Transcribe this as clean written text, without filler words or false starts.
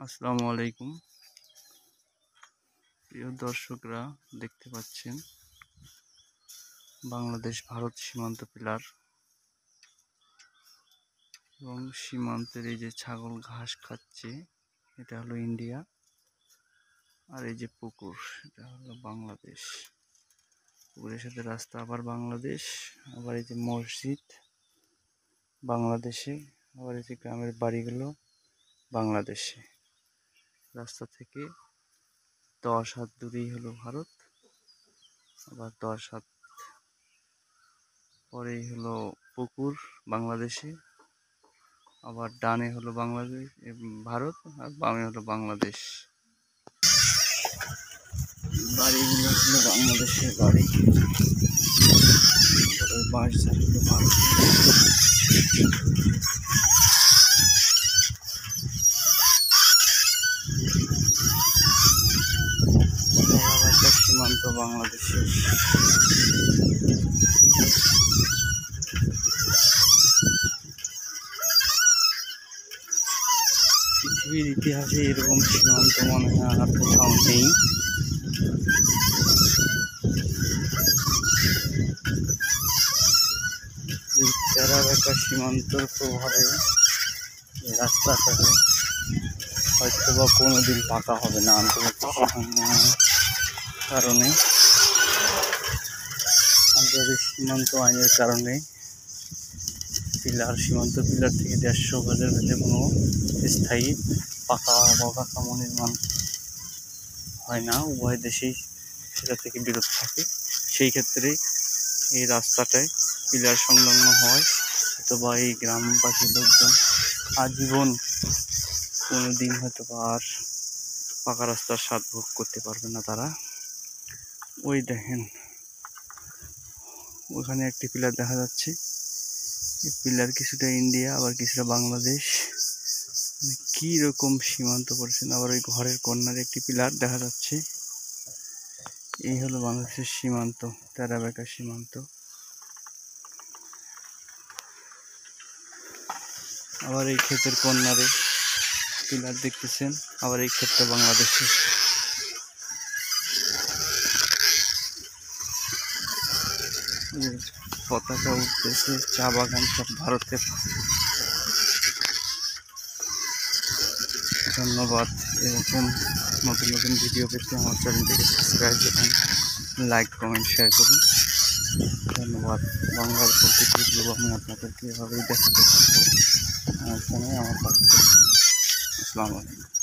আসসালামু আলাইকুম প্রিয় দর্শকরা, দেখতে পাচ্ছেন বাংলাদেশ ভারত সীমান্ত পিলার এবং সীমান্তের এই যে ছাগল ঘাস খাচ্ছে, এটা হলো ইন্ডিয়া। আর এই যে পুকুর, এটা হলো বাংলাদেশ। পুকুরের সাথে রাস্তা আবার বাংলাদেশ, আবার এই যে মসজিদ বাংলাদেশে, আবার এই যে গ্রামের বাড়িগুলো বাংলাদেশে। রাস্তা থেকে 10 হাত দূরেই হলো ভারত, আবার 10 হাত পরেই হলো পুকুর বাংলাদেশে, আবার ডানে হলো বাংলাদেশ ভারত, আর বামে হলো বাংলাদেশ। বাড়িগুলো হলো বাংলাদেশের বাড়ি, বাস হলো ভারত। সীমান্ত বাংলাদেশের। পৃথিবীর ইতিহাসে এরকম সীমান্ত মনে হয় আর কোথাও নেই। এই টেরাবেকা সীমান্তর প্রভাবে রাস্তাটা হয়তো বা কোনোদিন পাকা হবে না কারণে, আন্তর্জাতিক সীমান্ত আইনের কারণে। সীমান্ত পিলার থেকে 150 গজের মধ্যে কোনো স্থায়ী পাকা অবকাঠামো নির্মাণ হয় না, উভয় দেশেই সেটা থেকে বিরত থাকে। সেই ক্ষেত্রে এই রাস্তাটায় পিলার সংলগ্ন হয়, অথবা এই গ্রামবাসীর লোকজন আজীবন কোনোদিন হয়তো আর পাকা রাস্তার স্বাদ ভোগ করতে পারবে না তারা। ওই দেখেন, ওখানে একটি পিলার দেখা যাচ্ছে। এই পিলার কিছুটা ইন্ডিয়া, আবার কিছুটা বাংলাদেশ। কি রকম সীমান্ত পড়ছেন। আবার ওই ঘরের কর্নারে একটি পিলার দেখা যাচ্ছে। এই হলো বাংলাদেশের সীমান্ত, টেরাবেকা সীমান্ত। আবার এই ক্ষেতের কর্নারে পিলার দেখতেছেন, আবার এই ক্ষেতটা বাংলাদেশের। পতাকা উঠতেছে, চা বাগান সব ভারতের। ধন্যবাদ। এরকম নতুন নতুন ভিডিও পেতে আমার চ্যানেলটিকে সাবস্ক্রাইব করুন, লাইক কমেন্ট শেয়ার করুন। ধন্যবাদ। বাংলার প্রকৃতিগুলো আমি আপনাদেরকে এভাবেই দেখাতে থাকবো আমার চ্যানেলে, আমার পাশে। আসসালামু আলাইকুম।